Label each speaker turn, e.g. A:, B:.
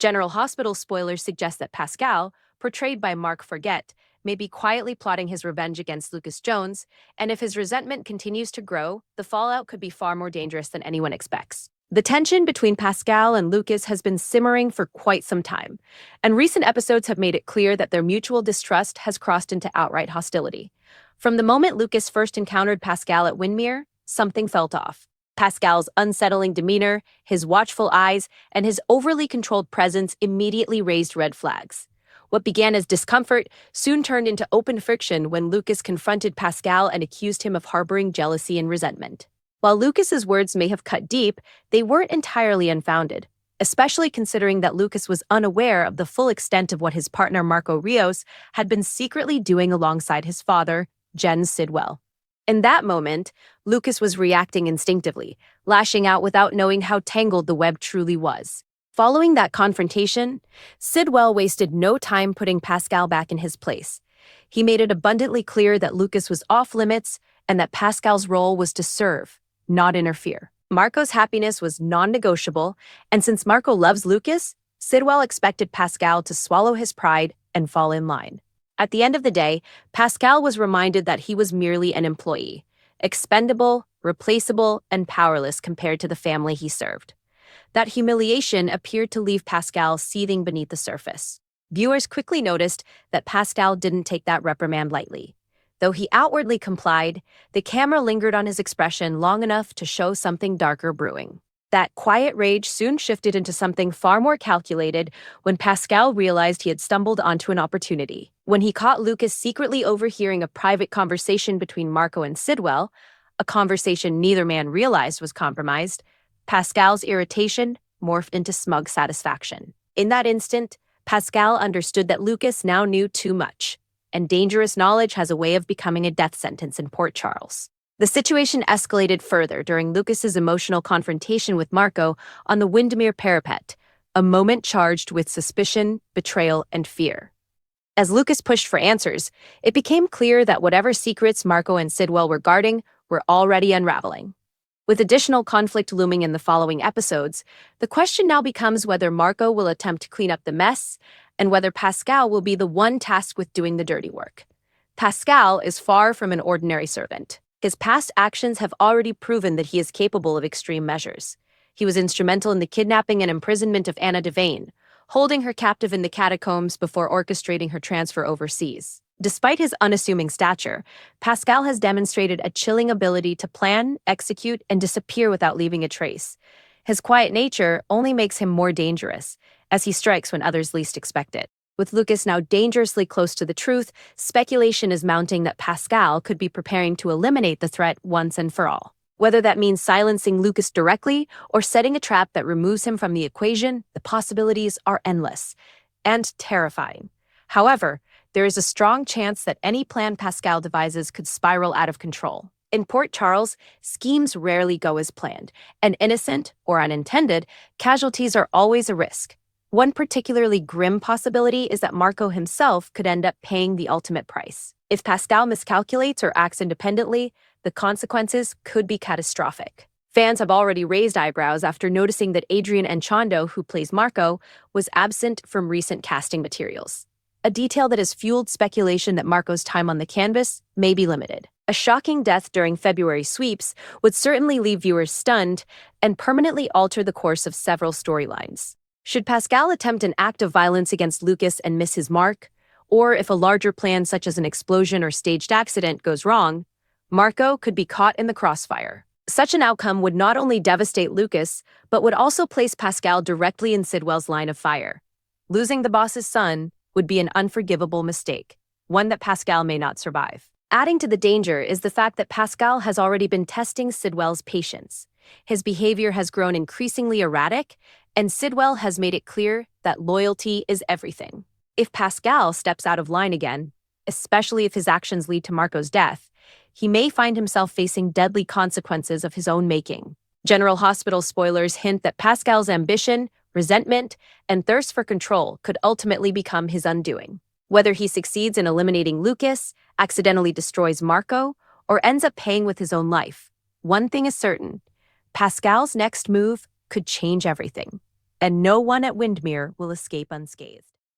A: General Hospital spoilers suggest that Pascal, portrayed by Marc Forget, may be quietly plotting his revenge against Lucas Jones, and if his resentment continues to grow, the fallout could be far more dangerous than anyone expects. The tension between Pascal and Lucas has been simmering for quite some time, and recent episodes have made it clear that their mutual distrust has crossed into outright hostility. From the moment Lucas first encountered Pascal at Windermere, something felt off. Pascal's unsettling demeanor, his watchful eyes, and his overly controlled presence immediately raised red flags. What began as discomfort soon turned into open friction when Lucas confronted Pascal and accused him of harboring jealousy and resentment. While Lucas's words may have cut deep, they weren't entirely unfounded, especially considering that Lucas was unaware of the full extent of what his partner Marco Rios had been secretly doing alongside his father, Jens Sidwell. In that moment, Lucas was reacting instinctively, lashing out without knowing how tangled the web truly was. Following that confrontation, Sidwell wasted no time putting Pascal back in his place. He made it abundantly clear that Lucas was off-limits and that Pascal's role was to serve, not interfere. Marco's happiness was non-negotiable, and since Marco loves Lucas, Sidwell expected Pascal to swallow his pride and fall in line. At the end of the day, Pascal was reminded that he was merely an employee, expendable, replaceable, and powerless compared to the family he served. That humiliation appeared to leave Pascal seething beneath the surface. Viewers quickly noticed that Pascal didn't take that reprimand lightly. Though he outwardly complied, the camera lingered on his expression long enough to show something darker brewing. That quiet rage soon shifted into something far more calculated when Pascal realized he had stumbled onto an opportunity. When he caught Lucas secretly overhearing a private conversation between Marco and Sidwell, a conversation neither man realized was compromised, Pascal's irritation morphed into smug satisfaction. In that instant, Pascal understood that Lucas now knew too much, and dangerous knowledge has a way of becoming a death sentence in Port Charles. The situation escalated further during Lucas's emotional confrontation with Marco on the Windermere parapet, a moment charged with suspicion, betrayal, and fear. As Lucas pushed for answers, it became clear that whatever secrets Marco and Sidwell were guarding were already unraveling. With additional conflict looming in the following episodes, the question now becomes whether Marco will attempt to clean up the mess and whether Pascal will be the one tasked with doing the dirty work. Pascal is far from an ordinary servant. His past actions have already proven that he is capable of extreme measures. He was instrumental in the kidnapping and imprisonment of Anna Devane, holding her captive in the catacombs before orchestrating her transfer overseas. Despite his unassuming stature, Pascal has demonstrated a chilling ability to plan, execute, and disappear without leaving a trace. His quiet nature only makes him more dangerous, as he strikes when others least expect it. With Lucas now dangerously close to the truth, speculation is mounting that Pascal could be preparing to eliminate the threat once and for all. Whether that means silencing Lucas directly or setting a trap that removes him from the equation, the possibilities are endless and terrifying. However, there is a strong chance that any plan Pascal devises could spiral out of control. In Port Charles, schemes rarely go as planned, and innocent, or unintended, casualties are always a risk. One particularly grim possibility is that Marco himself could end up paying the ultimate price. If Pascal miscalculates or acts independently, the consequences could be catastrophic. Fans have already raised eyebrows after noticing that Adrian Enchondo, who plays Marco, was absent from recent casting materials. A detail that has fueled speculation that Marco's time on the canvas may be limited. A shocking death during February sweeps would certainly leave viewers stunned and permanently alter the course of several storylines. Should Pascal attempt an act of violence against Lucas and miss his mark, or if a larger plan such as an explosion or staged accident goes wrong, Marco could be caught in the crossfire. Such an outcome would not only devastate Lucas, but would also place Pascal directly in Sidwell's line of fire. Losing the boss's son would be an unforgivable mistake, one that Pascal may not survive. Adding to the danger is the fact that Pascal has already been testing Sidwell's patience. His behavior has grown increasingly erratic, and Sidwell has made it clear that loyalty is everything. If Pascal steps out of line again, especially if his actions lead to Marco's death, he may find himself facing deadly consequences of his own making. General Hospital spoilers hint that Pascal's ambition, resentment, and thirst for control could ultimately become his undoing. Whether he succeeds in eliminating Lucas, accidentally destroys Marco, or ends up paying with his own life, one thing is certain: Pascal's next move could change everything. and no one at Windmere will escape unscathed.